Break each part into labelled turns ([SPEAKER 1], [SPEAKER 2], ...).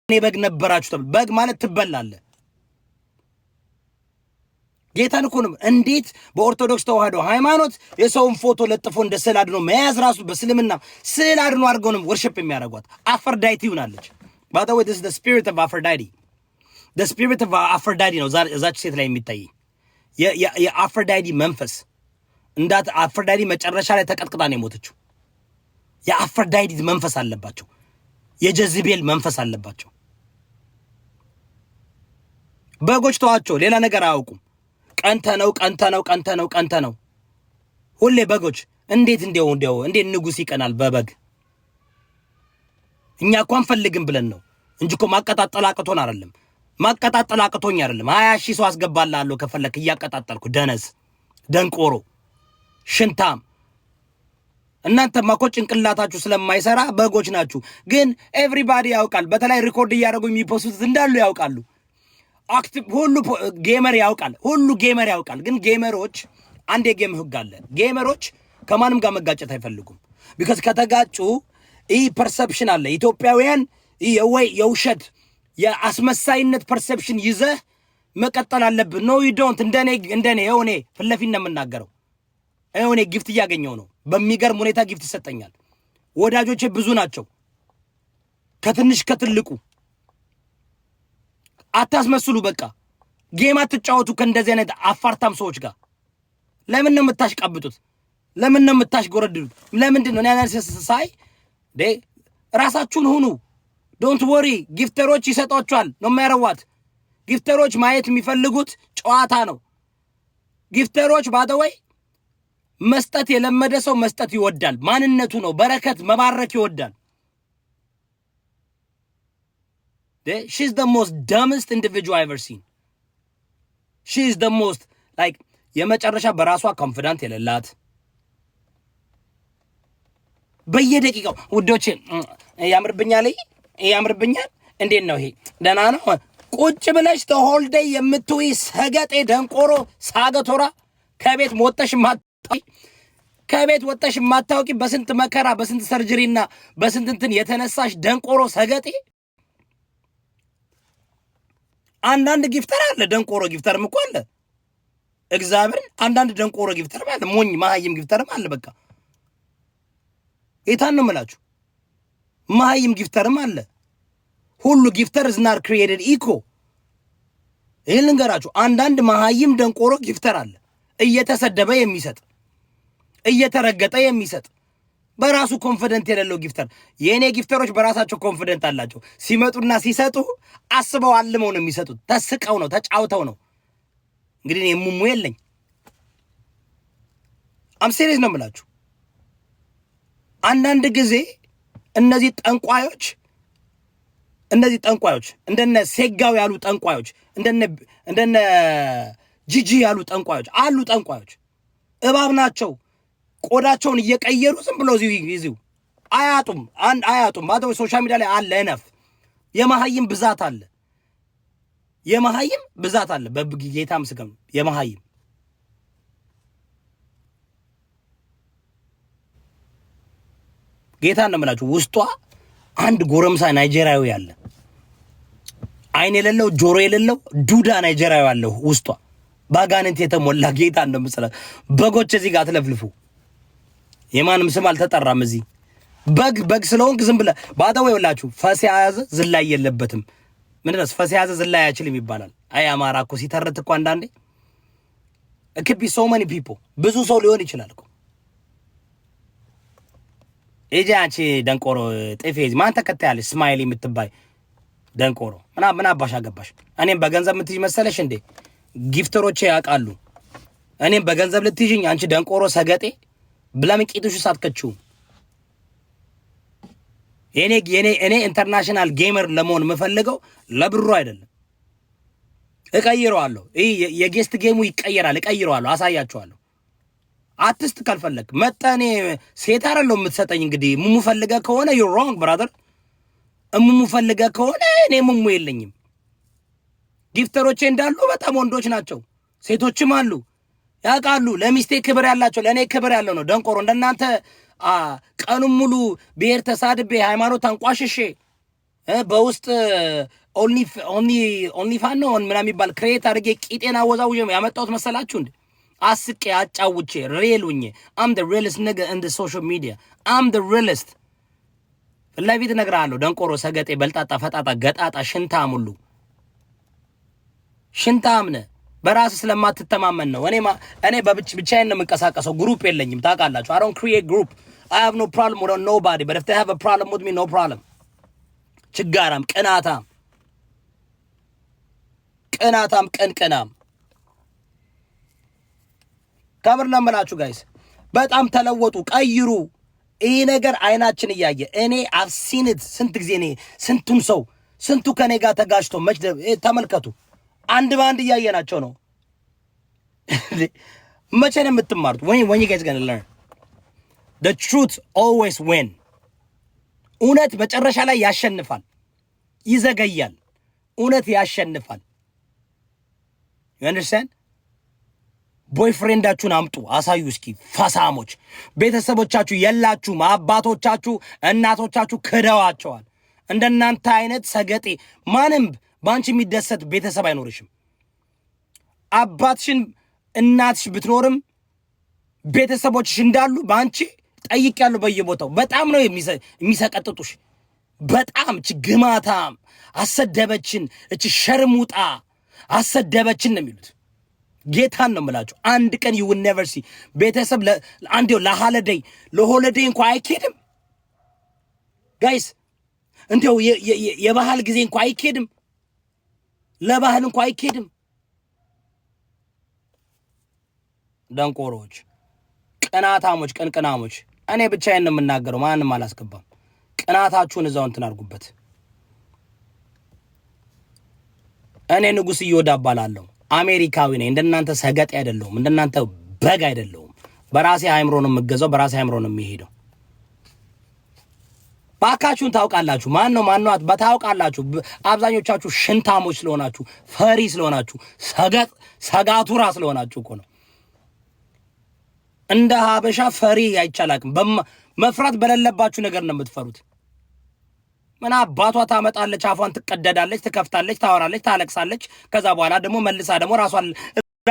[SPEAKER 1] በግ ነበራችሁ ተብሎ በግ ማለት ትበላለህ። ጌታን እኮ ነው። እንዴት በኦርቶዶክስ ተዋህዶ ሃይማኖት የሰውን ፎቶ ለጥፎ እንደ ስዕል አድኖ መያዝ ራሱ በእስልምና ስዕል አድኖ አድርገው ነው ወርሺፕ የሚያደርጓት። አፈርዳይቲ ሆናለች። by the way this is the spirit of Aphrodite. the spirit of Aphrodite ነው እዛች ሴት ላይ የሚታየኝ የአፍሮዳይዲ መንፈስ። እንዳት አፍሮዳይዲ መጨረሻ ላይ ተቀጥቅጣ ነው የሞተችው። የአፍሮዳይዲ መንፈስ አለባቸው። የጀዝቤል መንፈስ አለባቸው። በጎች ተዋቸው፣ ሌላ ነገር አያውቁም። ቀንተ ነው ሁሌ በጎች። እንዴት እንዴት ንጉስ ይቀናል በበግ? እኛ እኮ አንፈልግም ብለን ነው እንጂ እኮ ማቀጣጠል አቅቶን አይደለም። ማቀጣጠል አቅቶኝ አይደለም። 20 ሺህ ሰው አስገባላለሁ ከፈለክ እያቀጣጠልኩ። ደነዝ ደንቆሮ ሽንታም። እናንተማ እኮ ጭንቅላታችሁ ስለማይሰራ በጎች ናችሁ። ግን ኤቭሪባዲ ያውቃል። በተለይ ሪኮርድ እያደረጉ የሚፖስቱት እንዳሉ ያውቃሉ። ሁሉ ጌመር ያውቃል። ግን ጌመሮች አንድ የጌም ህግ አለ። ጌመሮች ከማንም ጋር መጋጨት አይፈልጉም። ቢካዝ ከተጋጩ ይህ ፐርሰፕሽን አለ። ኢትዮጵያውያን የውሸት የአስመሳይነት ፐርሰፕሽን ይዘህ መቀጠል አለብን። ኖ ዩ ዶንት። እንደኔ የሆነ ፍለፊት ነው የምናገረው። የሆነ ጊፍት እያገኘው ነው። በሚገርም ሁኔታ ጊፍት ይሰጠኛል። ወዳጆቼ ብዙ ናቸው፣ ከትንሽ ከትልቁ። አታስመስሉ። በቃ ጌም አትጫወቱ ከእንደዚህ አይነት አፋርታም ሰዎች ጋር። ለምን ነው የምታሽቃብጡት? ለምን ነው የምታሽጎረድዱት? ለምንድን ነው አናሊሲስ ሳይ ራሳችሁን ሁኑ። ዶንት ወሪ። ጊፍተሮች ይሰጧቸዋል ነው የሚያረዋት። ጊፍተሮች ማየት የሚፈልጉት ጨዋታ ነው። ጊፍተሮች ባደወይ መስጠት የለመደ ሰው መስጠት ይወዳል። ማንነቱ ነው። በረከት መባረክ ይወዳል። she's the most dumbest individual I've ever seen. she's the most like የመጨረሻ በራሷ ኮንፊደንት የሌላት በየደቂቃው ውዶቼ ያምርብኛል እንዴት ነው ይሄ ደህና ነው ቁጭ ብለሽ the whole day የምትውይ ሰገጤ ደንቆሮ ሳገቶራ ከቤት ወጥተሽ ማታውቂ በስንት መከራ በስንት ሰርጀሪና በስንት እንትን የተነሳሽ ደንቆሮ ሰገጤ። አንዳንድ ጊፍተር አለ፣ ደንቆሮ ጊፍተርም እኮ አለ። እግዚአብሔር አንዳንድ ደንቆሮ ጊፍተርም አለ፣ ሞኝ መሀይም ጊፍተርም አለ። በቃ የታን ነው የምላችሁ? መሀይም ጊፍተርም አለ። ሁሉ ጊፍተር is not created equal። ይሄን ልንገራችሁ፣ አንዳንድ መሀይም ደንቆሮ ጊፍተር አለ፣ እየተሰደበ የሚሰጥ እየተረገጠ የሚሰጥ በራሱ ኮንፊደንት የሌለው ጊፍተር። የኔ ጊፍተሮች በራሳቸው ኮንፊደንት አላቸው። ሲመጡና ሲሰጡ አስበው አልመው ነው የሚሰጡት። ተስቀው ነው ተጫውተው ነው። እንግዲህ እኔ ሙሙ የለኝ። አም ሲሪየስ ነው የምላችሁ። አንዳንድ ጊዜ እነዚህ ጠንቋዮች እንደነ ሴጋው ያሉ ጠንቋዮች እንደነ ጂጂ ያሉ ጠንቋዮች አሉ። ጠንቋዮች እባብ ናቸው። ቆዳቸውን እየቀየሩ ዝም ብሎ እዚሁ አያጡም። ባዶ ሶሻል ሚዲያ ላይ አለ ነፍ የመሀይም ብዛት አለ። በጌታ ምስጋና የመሀይም ጌታ ነው የምላችሁ። ውስጧ አንድ ጎረምሳ ናይጄሪያዊ አለ፣ አይን የሌለው ጆሮ የሌለው ዱዳ ናይጄሪያዊ አለ ውስጧ ባጋንንት የተሞላ ጌታ እንደምስላ። በጎች እዚህ ጋር አትለፍልፉ። የማንም ስም አልተጠራም እዚህ። በግ ስለሆንክ ዝም ብለህ ባዳው ይውላችሁ። ፈስ ያዘ ዝላይ የለበትም። ምንድነው ፈስ ያዘ ዝላይ አይችልም ይባላል። አይ አማራ እኮ ሲተርት እኮ አንዳንዴ እክቢ so many people ብዙ ሰው ሊሆን ይችላል እኮ ኤጃንቺ ደንቆሮ ጤፌዝ ማን ተከታያለሽ? ስማይል የምትባይ ደንቆሮ ምን አባሽ አገባሽ? እኔም በገንዘብ የምትይዥ መሰለሽ እንዴ? ጊፍተሮቼ ያውቃሉ። እኔም በገንዘብ ልትይዥኝ አንቺ ደንቆሮ ሰገጤ ብለምቂቱሽ ሳትከቹ። እኔ ኢንተርናሽናል ጌመር ለመሆን የምፈልገው ለብሩ አይደለም። እቀይረዋለሁ። የጌስት ጌሙ ይቀየራል። እቀይረዋለሁ። አሳያችኋለሁ። አትስት ካልፈለክ መጣኔ ሴት አይደለም የምትሰጠኝ። እንግዲህ ሙሙ ፈልገ ከሆነ you wrong brother። ሙሙ ፈልገ ከሆነ እኔ ሙሙ የለኝም። ጊፍተሮቼ እንዳሉ በጣም ወንዶች ናቸው፣ ሴቶችም አሉ፣ ያውቃሉ። ለሚስቴ ክብር ያላቸው ለኔ ክብር ያለው ነው። ደንቆሮ እንደናንተ ቀኑን ሙሉ ብሔር ተሳድቤ ሃይማኖት አንቋሽሼ በውስጥ ኦንሊ ፋን ነው ምናምን የሚባል ክሬት አድርጌ ቂጤና አወዛውዤ ያመጣሁት መሰላችሁ እንዴ? አስቄ አጫውቼ ሬሉኝ አም ደ ሪልስት ነገ እንደ ሶሻል ሚዲያ አም ደ ሪልስት ለፊት እነግርሃለሁ። ደንቆሮ ሰገጤ በልጣጣ ፈጣጣ ገጣጣ ሽንታም ሁሉ ሽንታም ነህ። በራስ ስለማትተማመን ነው። እኔ ብቻዬን ነው የምንቀሳቀሰው። ግሩፕ የለኝም ታውቃላችሁ። I don't create group. I have no problem with nobody, but if they have a problem with me, no problem. ችጋራም ቅናታም ቅንቅናም ከብር ነው የምላችሁ ጋይስ። በጣም ተለወጡ፣ ቀይሩ። ይሄ ነገር አይናችን እያየ እኔ I've seen it ስንት ጊዜ እኔ ስንቱ ከኔ ጋር ተጋጭቶ ተመልከቱ። አንድ ባንድ እያየናቸው ነው። መቼ ነው የምትማሩት? when you guys gonna learn the truth always win። እውነት መጨረሻ ላይ ያሸንፋል። ይዘገያል፣ እውነት ያሸንፋል። you understand? ቦይፍሬንዳችሁን አምጡ፣ አሳዩ እስኪ ፈሳሞች። ቤተሰቦቻችሁ የላችሁም። አባቶቻችሁ እናቶቻችሁ ክደዋቸዋል። እንደናንተ አይነት ሰገጤ ማንም ባንቺ የሚደሰት ቤተሰብ አይኖርሽም። አባትሽን እናትሽ ብትኖርም ቤተሰቦችሽ እንዳሉ ባንቺ ጠይቄያለሁ በየቦታው። በጣም ነው የሚሰቀጥጡሽ። በጣም ግማታም አሰደበችን፣ እቺ ሸርሙጣ አሰደበችን ነው የሚሉት። ጌታን ነው የምላችሁ። አንድ ቀን you will never see ቤተሰብ አንዴው ለሆሊዴይ እንኳን አይኬድም ጋይስ። እንዴው የባህል ጊዜ እንኳን አይኬድም፣ ለባህል እንኳን አይኬድም። ደንቆሮች፣ ቅናታሞች፣ ቅንቅናሞች። እኔ ብቻዬን ነው የምናገረው፣ ማንንም አላስገባም። ቅናታችሁን እዛው እንትን አድርጉበት። እኔ ንጉስ እየወዳ እባላለሁ። አሜሪካዊ ነኝ። እንደናንተ ሰገጤ አይደለሁም። እንደናንተ በግ አይደለሁም። በራሴ አእምሮ ነው የምገዛው፣ በራሴ አእምሮ ነው የሚሄደው። ባካችሁን ታውቃላችሁ። ማን ነው በታውቃላችሁ። አብዛኞቻችሁ ሽንታሞች ስለሆናችሁ፣ ፈሪ ስለሆናችሁ፣ ሰጋቱራ ስለሆናችሁ እኮ ነው። እንደ ሀበሻ ፈሪ አይቻላቅም። መፍራት በሌለባችሁ ነገር ነው የምትፈሩት። ምን አባቷ ታመጣለች፣ አፏን ትቀደዳለች፣ ትከፍታለች፣ ታወራለች፣ ታለቅሳለች። ከዛ በኋላ ደግሞ መልሳ ደግሞ ራሷን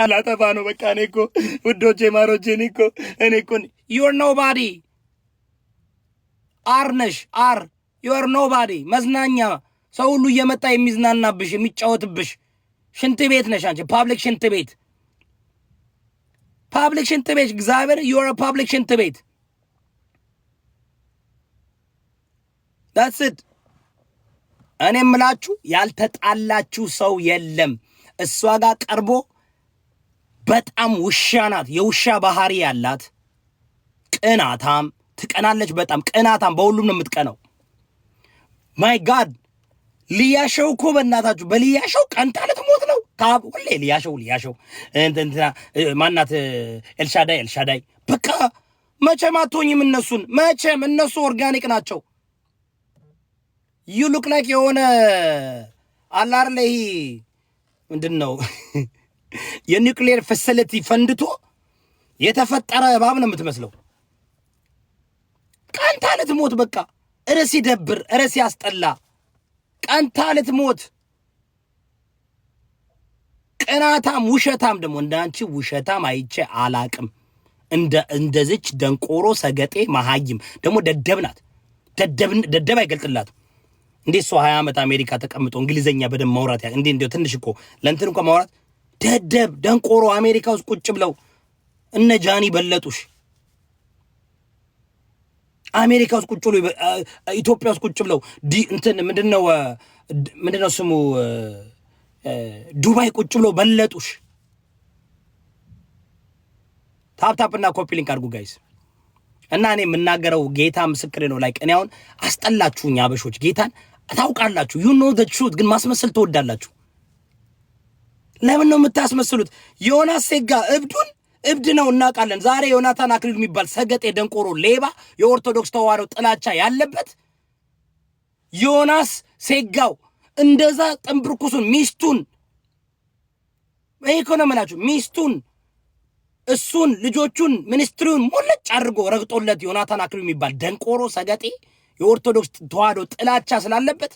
[SPEAKER 1] ላጠፋ ነው። በቃ እኔ እኮ ውዶቼ ማሮቼ እኔ እኮ you're nobody አርነሽ you're nobody መዝናኛ ሰው ሁሉ እየመጣ የሚዝናናብሽ የሚጫወትብሽ ሽንት ቤት ነሽ አንቺ። ፓብሊክ ሽንት ቤት እግዚአብሔር you're a public ሽንት ቤት። that's it። እኔ የምላችሁ ያልተጣላችሁ ሰው የለም። እሷ ጋር ቀርቦ በጣም ውሻ ናት፣ የውሻ ባህሪ ያላት ቅናታም፣ ትቀናለች። በጣም ቅናታም፣ በሁሉም ነው የምትቀነው። ማይ ጋድ ሊያሸው እኮ በእናታችሁ በሊያሸው ቀንታ ልትሞት ነው። ሁሌ ሊያሸው እንትና ማናት ኤልሻዳይ በቃ መቼም አትሆኝም እነሱን። መቼም እነሱ ኦርጋኒክ ናቸው። you look like የሆነ አላር ላይ ምንድነው የኒውክሊየር ፋሲሊቲ ፈንድቶ የተፈጠረ እባብ ነው የምትመስለው። ቀንታ ልትሞት በቃ። እረስ ይደብር፣ እረስ ያስጠላ። ቀንታ ልትሞት። ቅናታም ውሸታም ደግሞ እንዳንቺ ውሸታም አይቼ አላቅም። እንደዚች ደንቆሮ ሰገጤ መሃይም ደግሞ ደደብ ናት። ደደብ አይገልጥላት። እንዴ ሰው 20 ዓመት አሜሪካ ተቀምጦ እንግሊዘኛ በደም ማውራት እንዴ እንደው ትንሽ እኮ ለእንትን እንኳን ማውራት ደደብ ደንቆሮ አሜሪካ ውስጥ ቁጭ ብለው እነ ጃኒ በለጡሽ። አሜሪካ ውስጥ ቁጭ ብለው ኢትዮጵያ ውስጥ ቁጭ ብለው እንትን ምንድነው ስሙ ዱባይ ቁጭ ብለው በለጡሽ። ታፕታፕና ኮፒ ሊንክ አድርጉ ጋይስ። እና እኔ የምናገረው ጌታ ምስክሬ ነው። ላይክ እኔ አሁን አስጠላችሁኝ አበሾች። ጌታን ታውቃላችሁ፣ you know the truth፣ ግን ማስመሰል ትወዳላችሁ። ለምን ነው የምታስመስሉት? ዮናስ ሴጋ እብድ ነው እናውቃለን። ዛሬ ዮናታን አክሊሉ የሚባል ሰገጤ ደንቆሮ ሌባ የኦርቶዶክስ ተዋህዶ ጥላቻ ያለበት ዮናስ ሴጋው እንደዛ ጥንብርኩሱን ሚስቱን ኢኮኖሚላችሁ ሚስቱን እሱን ልጆቹን ሚኒስትሪውን ሞለጭ አድርጎ ረግጦለት ዮናታን አክሊሉ የሚባል ደንቆሮ ሰገጤ የኦርቶዶክስ ተዋህዶ ጥላቻ ስላለበት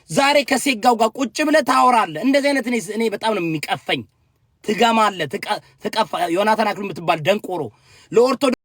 [SPEAKER 1] ዛሬ ከሴጋው ጋር ቁጭ ብለህ ታወራለህ። እንደዚህ አይነት እኔ በጣም ነው የሚቀፈኝ። ትገማለህ፣ ትቀፋ ዮናታን አክሊሉ የምትባል ደንቆሮ ለኦርቶዶክስ